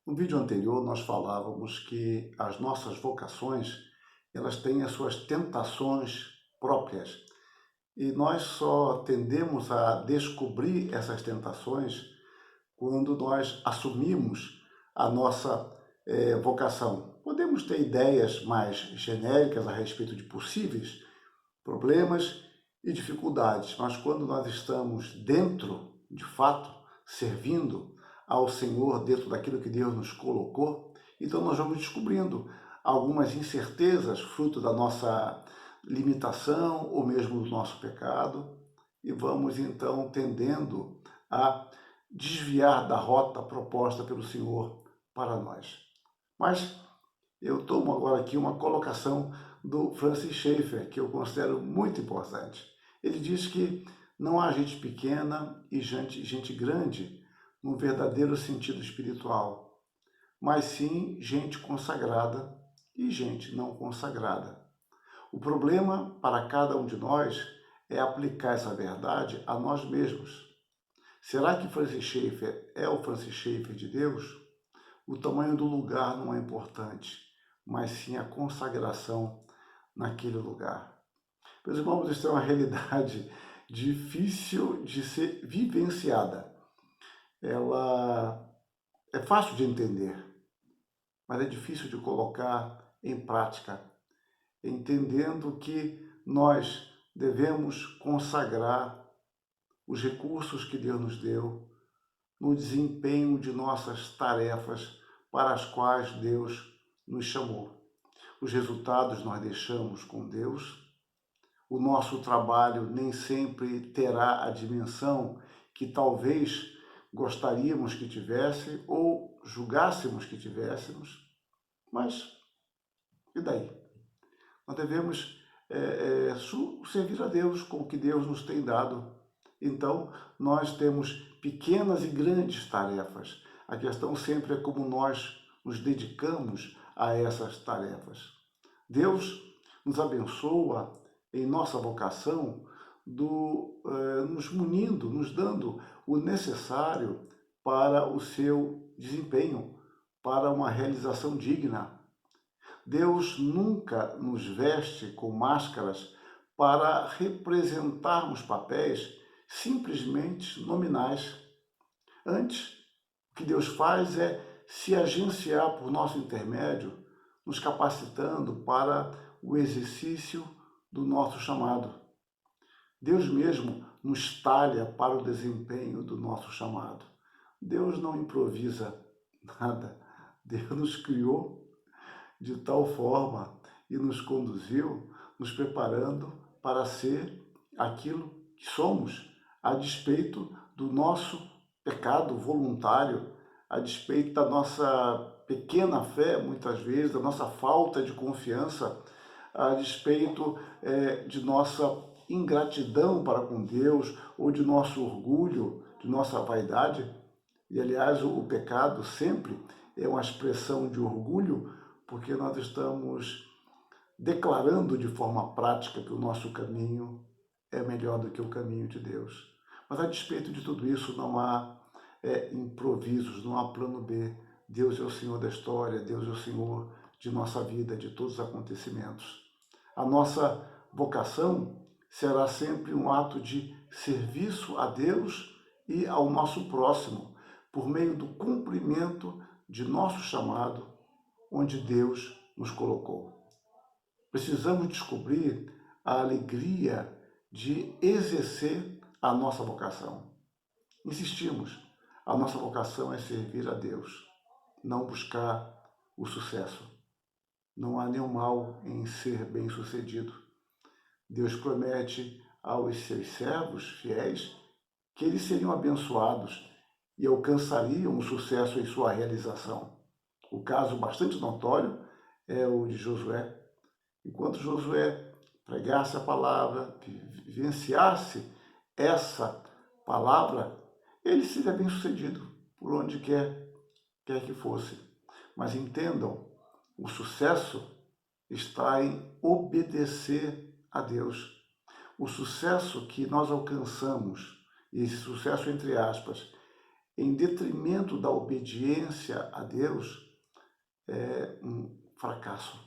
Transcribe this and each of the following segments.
No vídeo anterior, nós falávamos que as nossas vocações, elas têm as suas tentações próprias. E nós só tendemos a descobrir essas tentações quando nós assumimos a nossa vocação. Podemos ter ideias mais genéricas a respeito de possíveis problemas e dificuldades, mas quando nós estamos dentro, de fato, servindo ao Senhor dentro daquilo que Deus nos colocou, então nós vamos descobrindo algumas incertezas fruto da nossa limitação ou mesmo do nosso pecado e vamos então tendendo a desviar da rota proposta pelo Senhor para nós. Mas eu tomo agora aqui uma colocação do Francis Schaeffer, que eu considero muito importante. Ele diz que não há gente pequena e gente grande no verdadeiro sentido espiritual, mas sim gente consagrada e gente não consagrada. O problema para cada um de nós é aplicar essa verdade a nós mesmos. Será que Francis Schaeffer é o Francis Schaeffer de Deus? O tamanho do lugar não é importante, mas sim a consagração naquele lugar. Meus irmãos, isso é uma realidade difícil de ser vivenciada. Ela é fácil de entender, mas é difícil de colocar em prática, entendendo que nós devemos consagrar os recursos que Deus nos deu no desempenho de nossas tarefas para as quais Deus nos chamou. Os resultados nós deixamos com Deus. O nosso trabalho nem sempre terá a dimensão que talvez gostaríamos que tivesse ou julgássemos que tivéssemos, mas e daí? Nós devemos servir a Deus com o que Deus nos tem dado. Então, nós temos pequenas e grandes tarefas. A questão sempre é como nós nos dedicamos a essas tarefas. Deus nos abençoa em nossa vocação, nos munindo, nos dando o necessário para o seu desempenho, para uma realização digna. Deus nunca nos veste com máscaras para representarmos papéis simplesmente nominais. Antes, o que Deus faz é se agenciar por nosso intermédio, nos capacitando para o exercício do nosso chamado. Deus mesmo nos talha para o desempenho do nosso chamado. Deus não improvisa nada. Deus nos criou de tal forma e nos conduziu, nos preparando para ser aquilo que somos, a despeito do nosso pecado voluntário, a despeito da nossa pequena fé, muitas vezes, da nossa falta de confiança, a despeito de nossa ingratidão para com Deus ou de nosso orgulho, de nossa vaidade. E, aliás, o pecado sempre é uma expressão de orgulho, porque nós estamos declarando de forma prática que o nosso caminho é melhor do que o caminho de Deus. Mas a despeito de tudo isso, não há improvisos, não há plano B. Deus é o Senhor da história, Deus é o Senhor de nossa vida, de todos os acontecimentos. A nossa vocação será sempre um ato de serviço a Deus e ao nosso próximo, por meio do cumprimento de nosso chamado, onde Deus nos colocou. Precisamos descobrir a alegria de exercer a nossa vocação. Insistimos, a nossa vocação é servir a Deus, não buscar o sucesso. Não há nenhum mal em ser bem-sucedido. Deus promete aos seus servos fiéis que eles seriam abençoados e alcançariam o sucesso em sua realização. O caso bastante notório é o de Josué. Enquanto Josué pregasse a palavra, vivenciasse essa palavra, ele seria bem-sucedido por onde quer que fosse. Mas entendam, o sucesso está em obedecer a Deus. O sucesso que nós alcançamos, e esse sucesso entre aspas, em detrimento da obediência a Deus é um fracasso.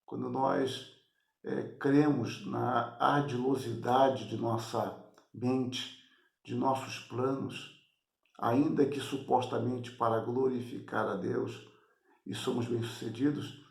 Quando nós cremos na ardilosidade de nossa mente, de nossos planos, ainda que supostamente para glorificar a Deus e somos bem-sucedidos,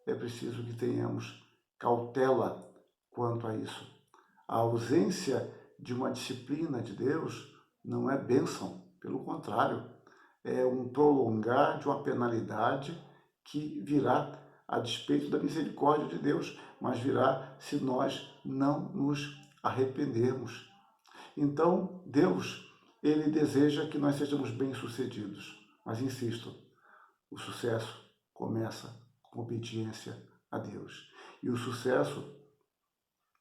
é preciso que tenhamos cautela quanto a isso. A ausência de uma disciplina de Deus não é bênção, pelo contrário, é um prolongar de uma penalidade que virá a despeito da misericórdia de Deus, mas virá se nós não nos arrependermos. Então, Deus, ele deseja que nós sejamos bem-sucedidos, mas insisto, o sucesso começa com obediência a Deus. E o sucesso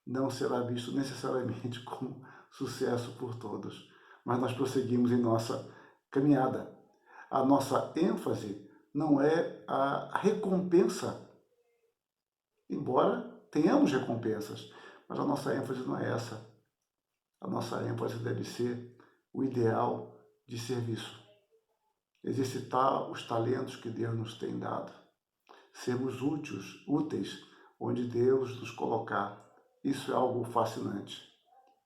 não será visto necessariamente como sucesso por todos, mas nós prosseguimos em nossa caminhada. A nossa ênfase não é a recompensa, embora tenhamos recompensas, mas a nossa ênfase não é essa. A nossa ênfase deve ser o ideal de serviço. Exercitar os talentos que Deus nos tem dado. Sermos úteis onde Deus nos colocar. Isso é algo fascinante.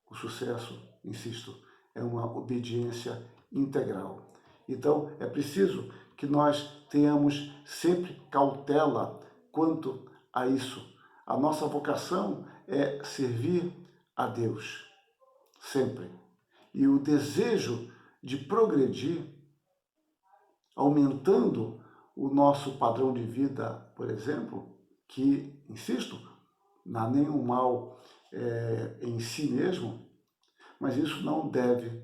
O sucesso, insisto, é uma obediência integral. Então, é preciso que nós tenhamos sempre cautela quanto a isso. A nossa vocação é servir a Deus, sempre. E o desejo de progredir, aumentando o nosso padrão de vida, por exemplo, que, insisto, não há nenhum mal em si mesmo, mas isso não deve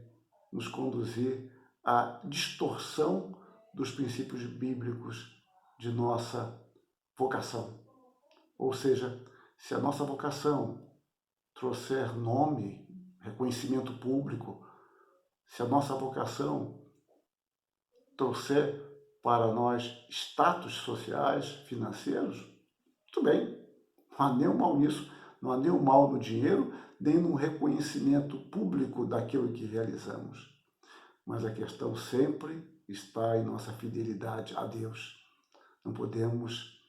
nos conduzir à distorção dos princípios bíblicos de nossa vocação. Ou seja, se a nossa vocação trouxer nome, reconhecimento público, se a nossa vocação trouxer para nós status sociais, financeiros, tudo bem, não há nenhum mal nisso, não há nenhum mal no dinheiro, nem no reconhecimento público daquilo que realizamos. Mas a questão sempre está em nossa fidelidade a Deus. Não podemos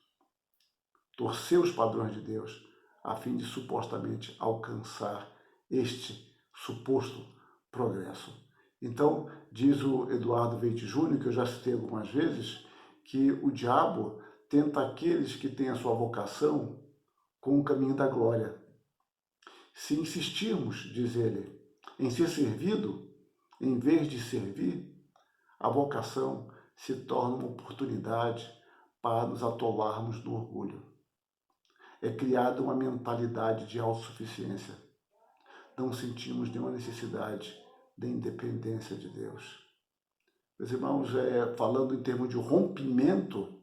torcer os padrões de Deus a fim de supostamente alcançar este suposto progresso. Então, diz o Eduardo Veite Júnior, que eu já citei algumas vezes, que o diabo tenta aqueles que têm a sua vocação com o caminho da glória. Se insistirmos, diz ele, em ser servido, em vez de servir, a vocação se torna uma oportunidade para nos atolarmos no orgulho. É criada uma mentalidade de autossuficiência. Não sentimos nenhuma necessidade da independência de Deus. Meus irmãos, falando em termos de rompimento,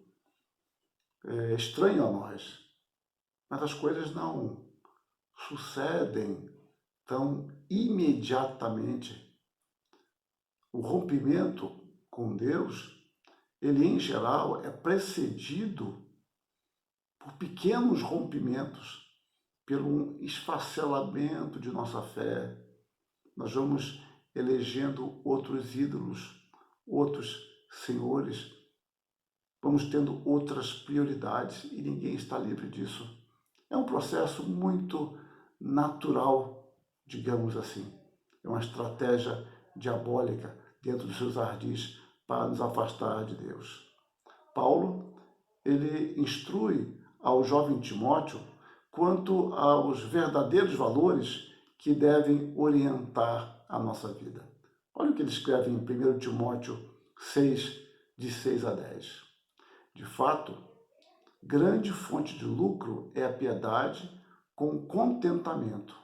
é estranho a nós, mas as coisas não sucedem tão imediatamente. O rompimento com Deus, ele em geral é precedido por pequenos rompimentos, pelo esfacelamento de nossa fé. Nós vamos elegendo outros ídolos, outros senhores, vamos tendo outras prioridades e ninguém está livre disso. É um processo muito natural, digamos assim. É uma estratégia diabólica dentro dos seus ardis para nos afastar de Deus. Paulo, ele instrui ao jovem Timóteo quanto aos verdadeiros valores que devem orientar a nossa vida. Olha o que ele escreve em 1 Timóteo 6, de 6 a 10. De fato, grande fonte de lucro é a piedade com contentamento,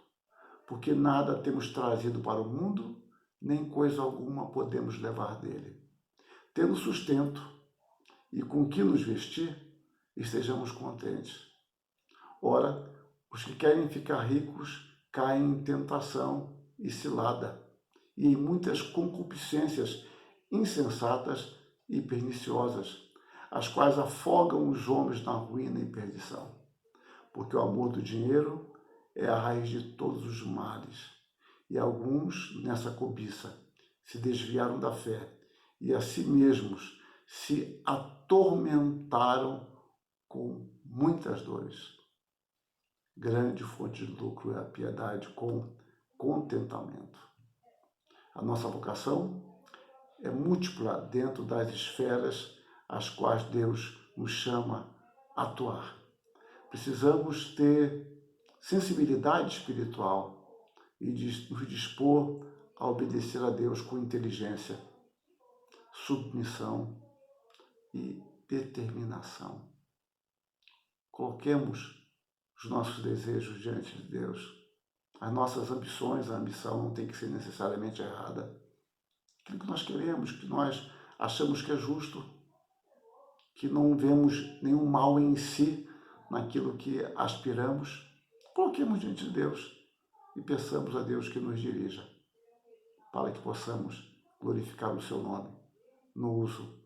porque nada temos trazido para o mundo, nem coisa alguma podemos levar dele. Tendo sustento e com que nos vestir, estejamos contentes. Ora, os que querem ficar ricos caem em tentação e cilada, e em muitas concupiscências insensatas e perniciosas, as quais afogam os homens na ruína e perdição. Porque o amor do dinheiro é a raiz de todos os males, e alguns, nessa cobiça, se desviaram da fé e a si mesmos se atormentaram com muitas dores. Grande fonte de lucro é a piedade com contentamento. A nossa vocação é múltipla dentro das esferas às quais Deus nos chama a atuar. Precisamos ter sensibilidade espiritual e nos dispor a obedecer a Deus com inteligência, submissão e determinação. Coloquemos os nossos desejos diante de Deus. As nossas ambições, a ambição não tem que ser necessariamente errada. Aquilo que nós queremos, que nós achamos que é justo, que não vemos nenhum mal em si naquilo que aspiramos, coloquemos diante de Deus e peçamos a Deus que nos dirija, para que possamos glorificar o seu nome no uso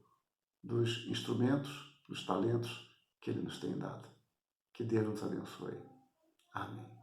dos instrumentos, dos talentos que Ele nos tem dado. Que Deus nos abençoe. Amém.